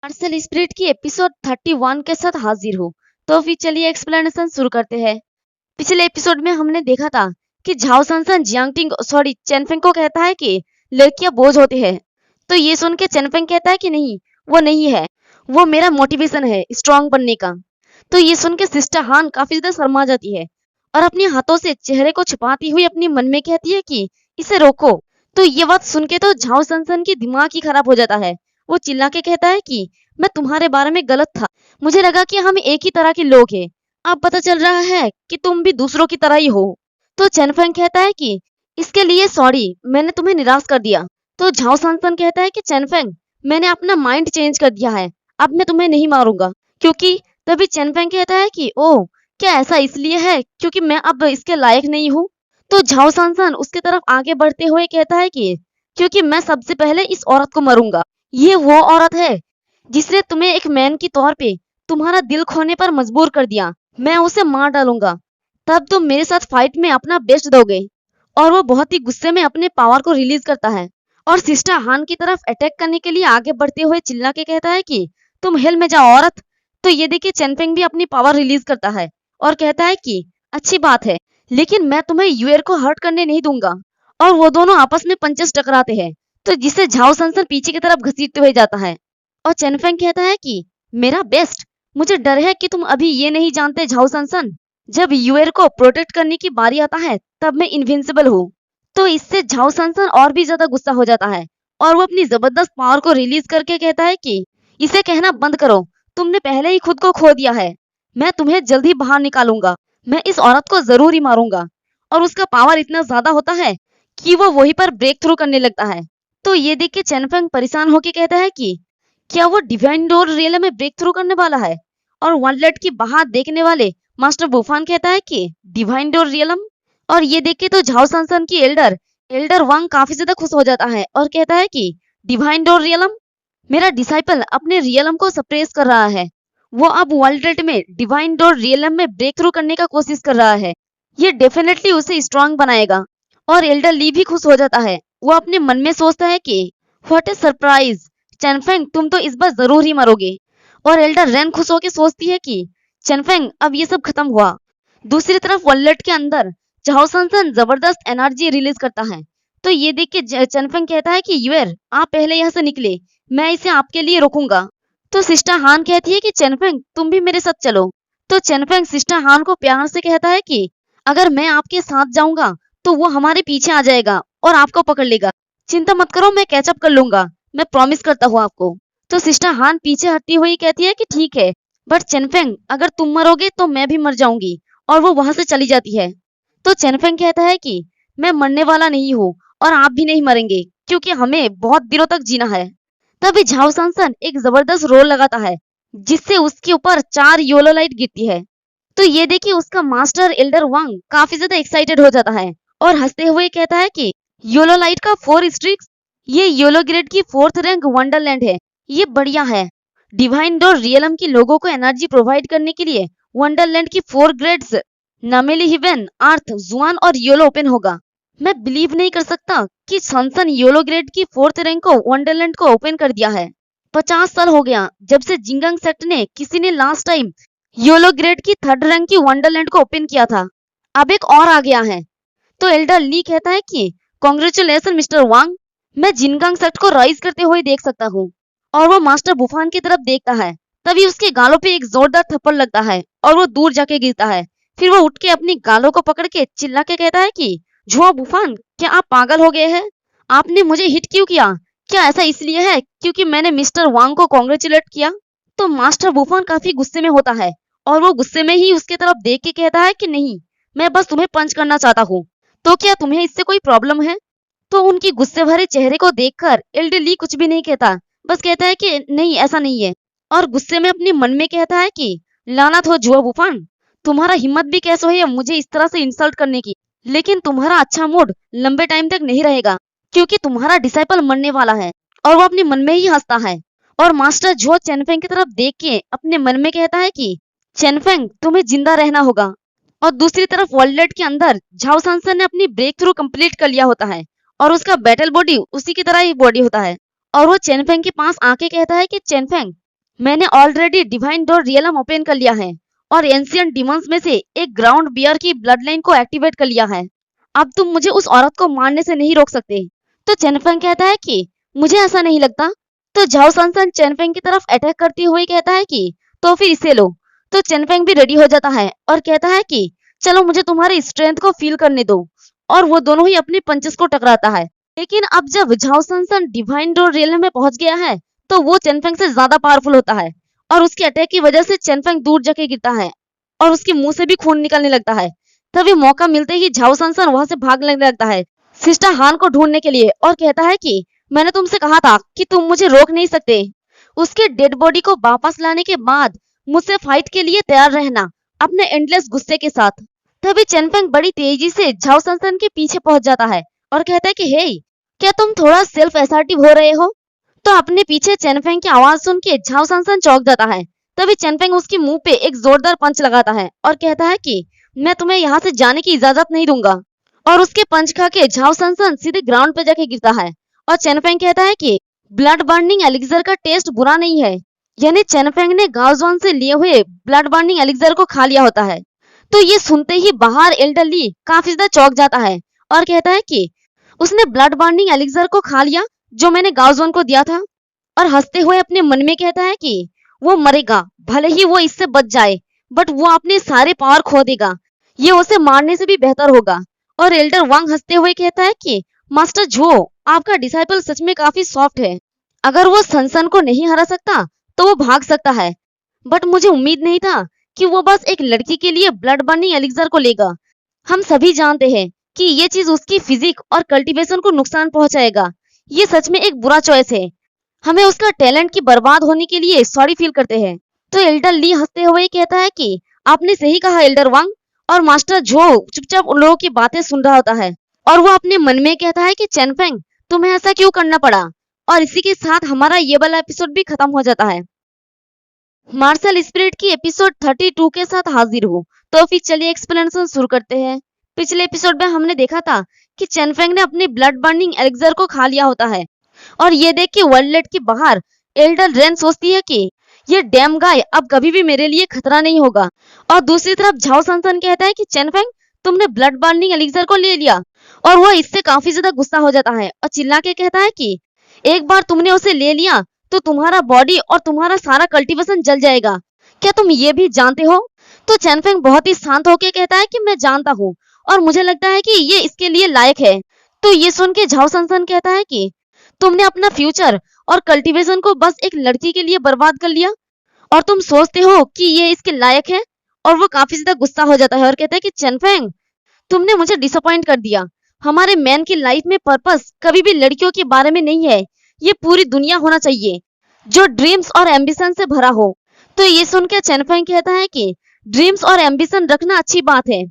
Martial spirit की episode 31 के साथ हाजिर हूँ। तो फिर चलिए एक्सप्लेनेशन शुरू करते हैं। पिछले एपिसोड में हमने देखा था कि झाओ सनसन चेनफेंग को कहता है कि लड़कियां बोझ होती है। तो ये सुन के चेनफेंग कहता है कि नहीं, वो नहीं है, वो मेरा मोटिवेशन है स्ट्रांग बनने का। तो ये सुन के सिस्टर हान काफी ज्यादा शर्मा जाती है और अपने हाथों से चेहरे को छुपाती हुई अपने मन में कहती है कि इसे रोको। तो ये बात सुन के तो झाओ सनसन की दिमाग ही खराब हो जाता है। वो चिल्ला के कहता है कि मैं तुम्हारे बारे में गलत था, मुझे लगा कि हम एक ही तरह के लोग हैं, अब पता चल रहा है कि तुम भी दूसरों की तरह ही हो। तो चेनफेंग कहता है कि इसके लिए सॉरी, मैंने तुम्हें निराश कर दिया। तो झाओ सनसन कहता है कि चेनफेंग, मैंने अपना माइंड चेंज कर दिया है, अब मैं तुम्हें नहीं मारूंगा। क्योंकि तभी चेनफेंग कहता है कि ओह, क्या ऐसा इसलिए है क्योंकि मैं अब इसके लायक नहीं हूँ। तो झाओ सनसन उसके तरफ आगे बढ़ते हुए कहता है कि क्योंकि मैं सबसे पहले इस औरत को मरूंगा। ये वो औरत है जिसने तुम्हें एक मैन की तौर पे तुम्हारा दिल खोने पर मजबूर कर दिया। मैं उसे मार डालूंगा, तब तुम मेरे साथ फाइट में अपना बेस्ट दोगे। और वो बहुत ही गुस्से में अपने पावर को रिलीज करता है और सिस्टर हान की तरफ अटैक करने के लिए आगे बढ़ते हुए चिल्ला के कहता है कि तुम हेल में जाओ औरत। तो ये देखिए चेनफेंग भी अपनी पावर रिलीज करता है और कहता है कि अच्छी बात है, लेकिन मैं तुम्हें यूएर को हर्ट करने नहीं दूंगा। और वो दोनों आपस में पंचेस टकराते हैं, तो जिससे झाओ सनसन पीछे की तरफ घसीटते हुए जाता है। और चेनफेंग कहता है कि मेरा बेस्ट, मुझे डर है कि तुम अभी ये नहीं जानते झाओ सनसन, जब यूएर को प्रोटेक्ट करने की बारी आता है तब मैं इनविंसिबल हूँ। तो इससे झाओ सनसन और भी ज्यादा गुस्सा हो जाता है और वो अपनी जबरदस्त पावर को रिलीज करके कहता है कि इसे कहना बंद करो, तुमने पहले ही खुद को खो दिया है, मैं तुम्हें जल्द ही बाहर निकालूंगा, मैं इस औरत को जरूर ही मारूंगा। और उसका पावर इतना ज्यादा होता है कि वो वहीं पर ब्रेक थ्रू करने लगता है। तो ये देख के चेनफेंग परेशान होकर कहता है कि क्या वो डिवाइन डोर रियल में ब्रेक थ्रू करने वाला है। और वनलेट की बाहर देखने वाले मास्टर बुफान कहता है कि डिवाइन डोर रियलम। और ये देख के तो झाओ सनसन की एल्डर वांग काफी ज्यादा खुश हो जाता है और कहता है कि डिवाइन डोर रियलम, मेरा डिसाइपल अपने रियलम को सप्रेस कर रहा है, वो अब वर्ल्ड में डिवाइन डोर रियलम में ब्रेक थ्रू करने का कोशिश कर रहा है, ये डेफिनेटली उसे स्ट्रांग बनाएगा। और एल्डर ली भी खुश हो जाता है, वो अपने मन में सोचता है कि व्हाट ए सरप्राइज, चेनफेंग तुम तो इस बार जरूर ही मरोगे। और एल्डर रेन खुश होकर सोचती है कि चेनफेंग अब ये सब खत्म हुआ। दूसरी तरफ वॉलेट के अंदर झाओ सनसन जबरदस्त एनर्जी रिलीज करता है। तो ये देख के चेनफेंग कहता है कि यूएर आप पहले यहाँ से निकले, मैं इसे आपके लिए रोकूंगा। तो सिस्टर हान कहती है कि चेनफेंग तुम भी मेरे साथ चलो। तो चेनफेंग सिस्टर हान को प्यार से कहता है कि अगर मैं आपके साथ जाऊंगा तो वो हमारे पीछे आ जाएगा और आपको पकड़ लेगा, चिंता मत करो, मैं कैचअप कर लूंगा, मैं प्रॉमिस करता हूँ आपको। तो सिस्टर हान पीछे हटती हुई कहती है कि ठीक है, बट चेनफेंग अगर तुम मरोगे तो मैं भी मर जाऊंगी। और वो वहां से चली जाती है। तो चेनफेंग कहता है कि मैं मरने वाला नहीं हूँ और आप भी नहीं मरेंगे क्योंकि हमें बहुत दिनों तक जीना है। तभी झाओ सनसन एक जबरदस्त रोल लगाता है जिससे उसके ऊपर 4 योलो लाइट गिरती है। तो ये देखिए उसका मास्टर एल्डर वांग काफी ज्यादा एक्साइटेड हो जाता है और हंसते हुए कहता है कि योलो लाइट का 4 स्ट्रिक्स, ये योलो ग्रेड की 4th रैंक वंडरलैंड है, ये बढ़िया है। डिवाइन डोर रियलम के लोगों को एनर्जी प्रोवाइड करने के लिए वंडरलैंड की 4 ग्रेड्स नामेली हिवेन, अर्थ, जुआन और योलो ओपन होगा। मैं बिलीव नहीं कर सकता कि सनसन योलो ग्रेड की 4th रैंक को वंडरलैंड को ओपन कर दिया है। 50 साल हो गया जब से जिंगंग सेक्ट ने किसी ने लास्ट टाइम योलो ग्रेड की 3rd रैंक की वंडरलैंड को ओपन किया था, अब एक और आ गया है। तो एल्डर ली कहता है कि कांग्रेचुलेशन मिस्टर वांग, मैं जिनगंग सेक्ट को राइज करते हुए देख सकता हूँ। और वो मास्टर बुफान की तरफ देखता है, तभी उसके गालों पे एक जोरदार थप्पड़ लगता है और वो दूर जाके गिरता है। फिर वो उठ के अपनी गालों को पकड़ के चिल्ला के कहता है कि झुआ बुफान, क्या आप पागल हो गए हैं, आपने मुझे हिट क्यों किया, क्या ऐसा इसलिए है क्योंकि मैंने मिस्टर वांग को कॉन्ग्रेचुलेट किया। तो मास्टर बुफान काफी गुस्से में होता है और वो गुस्से में ही उसके तरफ देख के कहता है कि नहीं, मैं बस तुम्हें पंच करना चाहता हूँ, तो क्या तुम्हें इससे कोई प्रॉब्लम है। तो उनकी गुस्से भरे चेहरे को देखकर एल्डर ली कुछ भी नहीं कहता, बस कहता है कि नहीं ऐसा नहीं है। और गुस्से में अपने मन में कहता है कि लानत हो जुआ बुफान, तुम्हारा हिम्मत भी कैसे है मुझे इस तरह से इंसल्ट करने की, लेकिन तुम्हारा अच्छा मूड लंबे टाइम तक नहीं रहेगा क्योंकि तुम्हारा डिसाइपल मरने वाला है। और वो अपने मन में ही हंसता है और मास्टर जो चेनफेंग की तरफ देख के अपने मन में कहता है कि चेनफेंग तुम्हें जिंदा रहना होगा। और दूसरी तरफ वर्ल्ड के अंदर झाओ सनसन ने अपनी ब्रेक थ्रू कंप्लीट कर लिया होता है और उसका बैटल बॉडी उसी की तरह ही बॉडी होता है। और वो चेनफेंग के पास आके कहता है कि चेनफेंग मैंने already divine door realm open कर लिया है और एंशिएंट डिमंस में से एक ग्राउंड बियर की ब्लड लाइन को एक्टिवेट कर लिया है। अब तुम मुझे उस औरत को मारने से नहीं रोक सकते। तो चेनफेंग कहता है कि मुझे ऐसा नहीं लगता। तो झाओ सनसन चेनफेंग की तरफ अटैक करते हुए कहता है कि तो फिर इसे लो। तो चेनफेंग भी रेडी हो जाता है और कहता है कि चलो मुझे तुम्हारी स्ट्रेंथ को फील करने दो, और वो दोनों ही अपनी पंचेस को टकराता है। लेकिन अब जब झाओ सनसन डिवाइन डोर रियलम में पहुंच गया है तो वो चेनफेंग से ज्यादा पावरफुल होता है और उसके अटैक की वजह से चेनफेंग दूर जाके गिरता है और उसके मुंह से भी खून निकलने लगता है। तभी मौका मिलते ही झाओ सनसन वहां से भागने लगता है सिस्टर हान को ढूंढने के लिए और कहता है कि मैंने तुमसे कहा था कि तुम मुझे रोक नहीं सकते। उसके डेड बॉडी को वापस लाने के बाद मुझसे फाइट के लिए तैयार रहना, अपने एंडलेस गुस्से के साथ। तभी चेनफेंग बड़ी तेजी से झाओ सनसन के पीछे पहुंच जाता है और कहता है कि हे, क्या तुम थोड़ा सेल्फ असर्टिव हो रहे हो? तो अपने पीछे चेनफेंग की आवाज सुन के झाओ सनसन चौंक जाता है। तभी चेनफेंग उसके मुंह पे एक जोरदार पंच लगाता है और कहता है कि मैं तुम्हें यहाँ से जाने की इजाजत नहीं दूंगा। और उसके पंच खा के झाओ सनसन सीधे ग्राउंड पे जाके गिरता है और चेनफेंग कहता है कि ब्लड बर्निंग एलिक्सर का टेस्ट बुरा नहीं है। यानी चेनफेंग ने गाओजुआन से लिए हुए ब्लड बर्निंग एलिक्सर को खा लिया होता है। तो ये सुनते ही बाहर एल्डर ली काफी ज्यादा चौंक जाता है और कहता है कि उसने ब्लड बर्निंग एलिक्सर को खा लिया जो मैंने गाओजुआन को दिया था, और हंसते हुए अपने मन में कहता है कि वो मरेगा, भले ही वो इससे बच जाए, बट वो अपने सारे पावर खो देगा। ये उसे मारने से भी बेहतर होगा। और एल्डर वांग हंसते हुए कहता है कि मास्टर झो, आपका डिसाइपल सच में काफी सॉफ्ट है। अगर वो सनसन को नहीं हरा सकता तो वो भाग सकता है, बट मुझे उम्मीद नहीं था कि वो बस एक लड़की के लिए ब्लड बर्निंग एलिक्सर को लेगा। हम सभी जानते हैं कि ये चीज उसकी फिजिक और कल्टीवेशन को नुकसान पहुंचाएगा। ये सच में एक बुरा चॉइस है। हमें उसका टैलेंट की बर्बाद होने के लिए सॉरी फील करते हैं। तो एल्डर ली हंसते हुए कहता है कि आपने सही कहा एल्डर वांग। और मास्टर झो चुपचाप उन लोगों की बातें सुन रहा होता है और वो अपने मन में कहता है कि चेनफेंग, तुम्हें ऐसा क्यों करना पड़ा। और इसी के साथ हमारा ये वाला एपिसोड भी खत्म हो जाता है। मार्शल स्पिरिट की एपिसोड 32 के साथ हाजिर हूँ। तो फिर चलिए एक्सप्लेनेशन शुरू करते हैं। पिछले एपिसोड में हमने देखा था कि चेनफेंग ने अपनी ब्लड बर्निंग एलिक्सर को खा लिया होता है और ये देख के वर्ल्ड के बाहर एल्डर रेन सोचती है कि ये डैम गाय अब कभी भी मेरे लिए खतरा नहीं होगा। और दूसरी तरफ झाओ सनसन कहता है कि चेनफेंग, तुमने ब्लड बर्निंग एलिक्सर को ले लिया। और वो इससे काफी ज्यादा गुस्सा हो जाता है और चिल्ला के कहता है कि एक बार तुमने उसे ले लिया तो तुम्हारा बॉडी और तुम्हारा सारा कल्टीवेशन जल जाएगा। क्या तुम ये भी जानते हो? तो चेनफेंग बहुत ही शांत होकर कहता है कि मैं जानता हूँ और मुझे लगता है कि ये इसके लिए लायक है। तो ये सुन के झाओ सनसन कहता है कि तुमने अपना फ्यूचर और कल्टीवेशन को बस एक लड़की के लिए बर्बाद कर लिया और तुम सोचते हो कि ये इसके लायक है। और वो काफी ज्यादा गुस्सा हो जाता है और कहता है कि चेनफेंग, तुमने मुझे डिसअपॉइंट कर दिया। हमारे मैन की लाइफ में पर्पस कभी भी लड़कियों के बारे में नहीं है। ये पूरी दुनिया होना चाहिए जो ड्रीम्स और एम्बिशन से भरा हो। तो ये सुन के चेनफेंग कहता है कि ड्रीम्स और एम्बिशन रखना अच्छी बात है,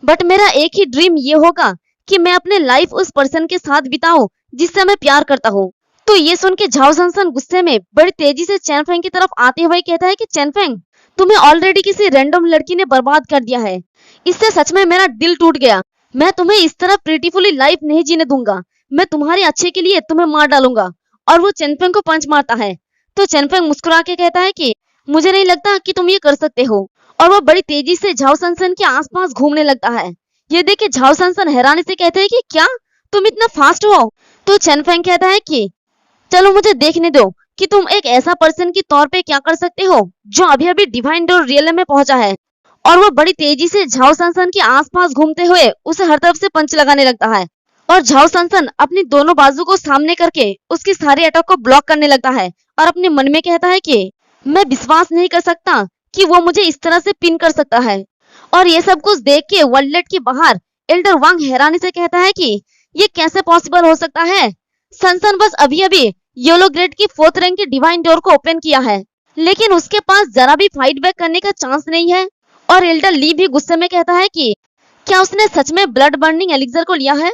बट मेरा एक ही ड्रीम ये होगा कि मैं अपने लाइफ उस पर्सन के साथ बिताऊं जिससे मैं प्यार करता हूँ। तो ये सुन के झाओ सनसन गुस्से में बड़ी तेजी से चेनफेंग की तरफ आते हुए कहता है कि चेनफेंग, तुम्हें ऑलरेडी किसी रैंडम लड़की ने बर्बाद कर दिया है। इससे सच में मेरा दिल टूट गया। मैं तुम्हें इस तरह प्रीटीफुली लाइफ नहीं जीने दूंगा। मैं तुम्हारे अच्छे के लिए तुम्हें मार डालूंगा। और वो चेनफेंग को पंच मारता है। तो चेनफेंग मुस्कुरा के कहता है कि मुझे नहीं लगता कि तुम ये कर सकते हो। और वो बड़ी तेजी से झाओ सनसन के आसपास घूमने लगता है। ये देख के झाओ सनसन हैरानी से कहते हैं कि क्या तुम इतना फास्ट हो? तो चेनफेंग कहता है कि चलो मुझे देखने दो कि तुम एक ऐसा पर्सन के तौर पे क्या कर सकते हो जो अभी अभी डिवाइन डोर रियलम में पहुंचा है। और वो बड़ी तेजी से झाओ सनसन के आसपास घूमते हुए उसे हर तरफ से पंच लगाने लगता है और झाओ सनसन अपनी दोनों बाजू को सामने करके उसकी सारी अटैक को ब्लॉक करने लगता है और अपने मन में कहता है कि मैं विश्वास नहीं कर सकता कि वो मुझे इस तरह से पिन कर सकता है। और ये सब कुछ देख के वर्ल्ड के बाहर एल्डर वांग हैरानी से कहता है कि ये कैसे पॉसिबल हो सकता है। सनसन बस अभी अभी येलो ग्रेड की 4th रैंक की डिवाइन डोर को ओपन किया है, लेकिन उसके पास जरा भी फाइट बैक करने का चांस नहीं है। और एल्डर ली भी गुस्से में कहता है कि क्या उसने सच में ब्लड बर्निंग एलिक्सर को लिया है?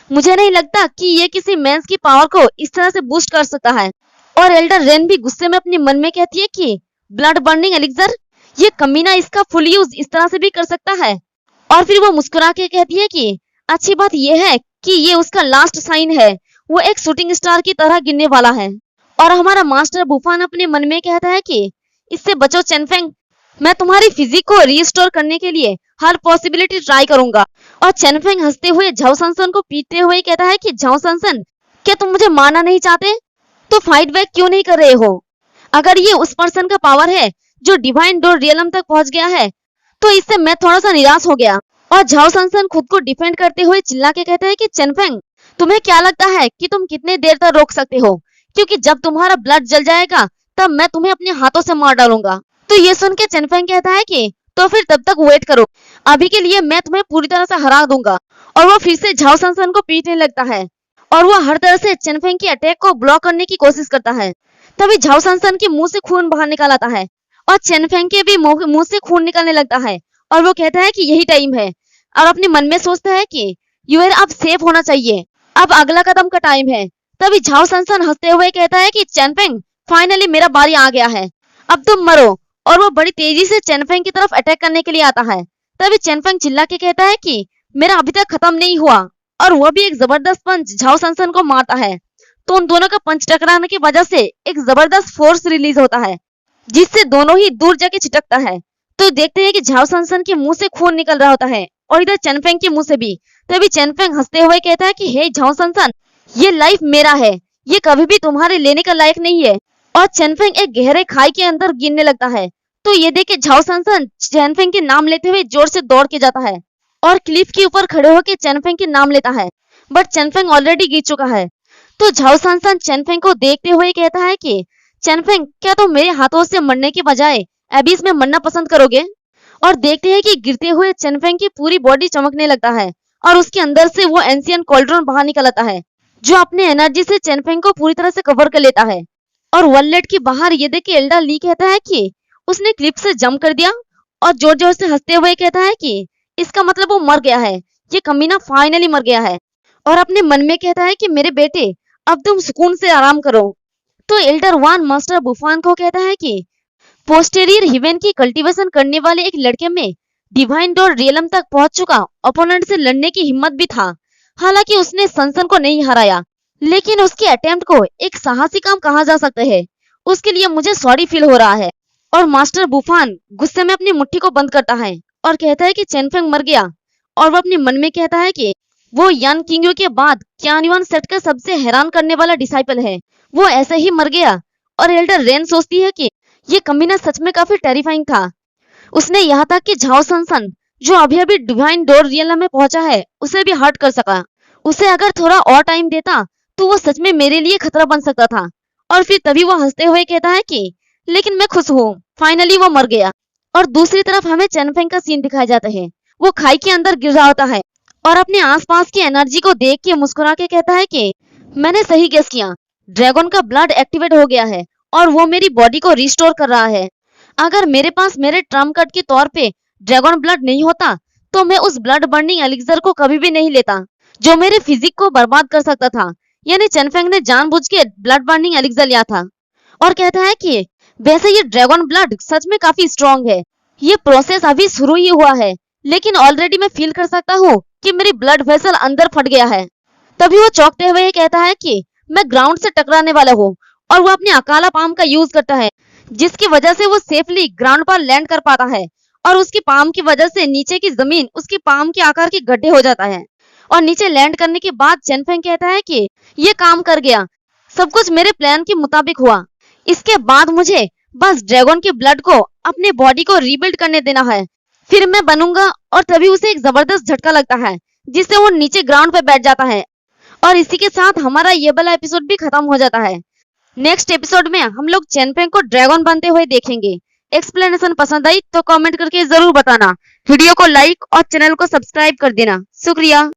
मुझे नहीं लगता कि ये किसी मेंस की पावर को इस तरह से बूस्ट कर सकता है। और एल्डर रेन भी गुस्से में अपने मन में कहती है कि ब्लड बर्निंग एलिक्सर, ये कमीना इसका फुल यूज इस तरह से भी कर सकता है। और फिर वो मुस्कुरा के कहती है कि अच्छी बात यह है कि ये उसका लास्ट साइन है। वो एक शूटिंग स्टार की तरह गिरने वाला है और हमारा मास्टर बुफान अपने मन में कहता है कि इससे बचो चेनफेंग, मैं तुम्हारी फिजिक को रिस्टोर करने के लिए हर पॉसिबिलिटी ट्राई करूंगा। और चेनफेंग हंसते हुए झाओ सनसन को पीटते हुए कहता है कि झाओ सनसन, क्या तुम मुझे मारना नहीं चाहते? तो फाइट बैक क्यों नहीं कर रहे हो? अगर ये उस पर्सन का पावर है जो डिवाइन डोर रियलम तक पहुंच गया है, तो इससे मैं थोड़ा सा निराश हो गया। और झाओ सनसन खुद को डिफेंड करते हुए चिल्ला के कहते हैं कि चेनफेंग, तुम्हें क्या लगता है कि तुम कितने देर तक रोक सकते हो? क्योंकि जब तुम्हारा ब्लड जल जाएगा तब मैं तुम्हें अपने हाथों से मार डालूंगा। तो ये सुन के चेनफेंग कहता है कि तो फिर तब तक वेट करो, अभी के लिए मैं तुम्हें पूरी तरह से हरा दूंगा। और वो फिर से झाओ सनसन को पीटने लगता है और वो हर तरह से चेनफेंग की अटैक को ब्लॉक करने की कोशिश करता है। तभी झाओ सनसन के मुंह से खून बाहर निकल आता है और चेनफेंग के भी मुंह से खून निकलने लगता है और वो कहता है कि यही टाइम है और अपने मन में सोचता है कि यूएर अब सेफ होना चाहिए, अब अगला कदम का टाइम है। तभी झाओ सनसन हंसते हुए कहता है कि चेनफेंग, फाइनली मेरा बारी आ गया है, अब तुम मरो। और वो बड़ी तेजी से चेनफेंग की तरफ अटैक करने के लिए आता है। तभी चेनफेंग चिल्ला के कहता है कि मेरा अभी तक खत्म नहीं हुआ। और वह भी एक जबरदस्त पंच झाओ सनसन को मारता है। तो उन दोनों का पंच टकराने की वजह से एक जबरदस्त फोर्स रिलीज होता है जिससे दोनों ही दूर जाके छिटकता है। तो देखते हैं कि झाओ सनसन के मुंह से खून निकल रहा होता है और इधर चेनफेंग के मुंह से भी। तभी चेनफेंग हंसते हुए कहता है कि हे झाओ सनसन, ये लाइफ मेरा है, ये कभी भी तुम्हारे लेने का लायक नहीं है। और चेनफेंग एक गहरे खाई के अंदर गिरने लगता है। तो ये देख के झाओ सनसन चेनफेंग के नाम लेते हुए जोर से दौड़ के जाता है और क्लिफ के ऊपर खड़े होकर चेनफेंग के नाम लेता है, बट चेनफेंग ऑलरेडी गिर चुका है। तो झाओ सनसन चेनफेंग को देखते हुए कहता है कि चेनफेंग, क्या तुम मेरे हाथों से मरने के बजाय एबिस में मरना पसंद करोगे? और देखते हैं कि गिरते हुए चेनफेंग की पूरी बॉडी चमकने लगता है और उसके अंदर से वो एंशियन कॉल्ड्रॉन बाहर निकल आता है जो अपने एनर्जी से चेनफेंग को पूरी तरह से कवर कर लेता है। और वॉलेट के बाहर ये देख के एल्डा ली कहता है कि उसने क्लिप से जंप कर दिया और जोर जोर से हंसते हुए कहता है कि इसका मतलब वो मर गया है, ये कमीना फाइनली मर गया है। और अपने मन में कहता है कि मेरे बेटे, अब तुम सुकून से आराम करो। तो एल्डर वान मास्टर बुफान को कहता है कि पोस्टेरियर हिवेन की कल्टीवेशन करने वाले एक लड़के में डिवाइन डोर रियलम तक पहुंच चुका ओपोनेंट से लड़ने की हिम्मत भी था। हालांकि उसने सनसन को नहीं हराया, लेकिन उसके अटेम्प्ट को एक साहसी काम कहा जा सकता है। उसके लिए मुझे सॉरी फील हो रहा है। और मास्टर बुफान गुस्से में अपनी मुट्ठी को बंद करता है और कहता है कि चेनफेंग मर गया। और वो अपने मन में कहता है कि वो यान किंगयू के बाद क्यान सेट का सबसे हैरान करने वाला डिसाइपल है, वो ऐसे ही मर गया। और एल्डर रेन सोचती है कि ये कमीना सच में काफी टेरिफाइंग था। उसने यहाँ तक कि झाओ सनसन जो अभी अभी डिवाइन डोर रियलम में पहुंचा है उसे भी हर्ट कर सका। उसे अगर थोड़ा और टाइम देता तो वो सच में मेरे लिए खतरा बन सकता था। और फिर तभी वो हंसते हुए कहता है कि लेकिन मैं खुश हूँ, फाइनली वो मर गया। और दूसरी तरफ हमें चेनफेंग का सीन दिखाया जाता है। वो खाई के अंदर गिर रहा होता है और अपने आसपास की एनर्जी को देख के मुस्कुरा के कहता है कि मैंने सही गेस किया, ड्रैगन का ब्लड एक्टिवेट हो गया है और वो मेरी बॉडी को रिस्टोर कर रहा है। अगर मेरे पास मेरे ट्रम्प कार्ड के तौर पे ड्रैगन ब्लड नहीं होता तो मैं उस ब्लड बर्निंग एलिक्सर को कभी भी नहीं लेता जो मेरे फिजिक को बर्बाद कर सकता था। यानी चेनफेंग ने जानबूझ के ब्लड बर्निंग एलिक्सर लिया था। और कहता है कि वैसे ये ड्रैगन ब्लड सच में काफी स्ट्रॉन्ग है, ये प्रोसेस अभी शुरू ही हुआ है, लेकिन ऑलरेडी मैं फील कर सकता हूँ कि मेरी ब्लड वेसल अंदर फट गया है। तभी वो चौंकते हुए कहता है कि मैं ग्राउंड से टकराने वाला हूँ। और वो अपने अकाला पाम का यूज करता है जिसकी वजह से वो सेफली ग्राउंड पर लैंड कर पाता है। और उसकी पाम की वजह से नीचे की जमीन उसकी पाम के आकार के गड्ढे हो जाता है। और नीचे लैंड करने के बाद चेनफेंग कहता है कि ये काम कर गया, सब कुछ मेरे प्लान के मुताबिक हुआ। इसके बाद मुझे बस ड्रैगन के ब्लड को अपने बॉडी को रीबिल्ड करने देना है, फिर मैं बनूंगा। और तभी उसे एक जबरदस्त झटका लगता है जिससे वो नीचे ग्राउंड पे बैठ जाता है। और इसी के साथ हमारा ये वाला एपिसोड भी खत्म हो जाता है। नेक्स्ट एपिसोड में हम लोग चेनफेंग को ड्रैगन बनते हुए देखेंगे। एक्सप्लेनेशन पसंद आई तो कमेंट करके जरूर बताना। वीडियो को लाइक और चैनल को सब्सक्राइब कर देना। शुक्रिया।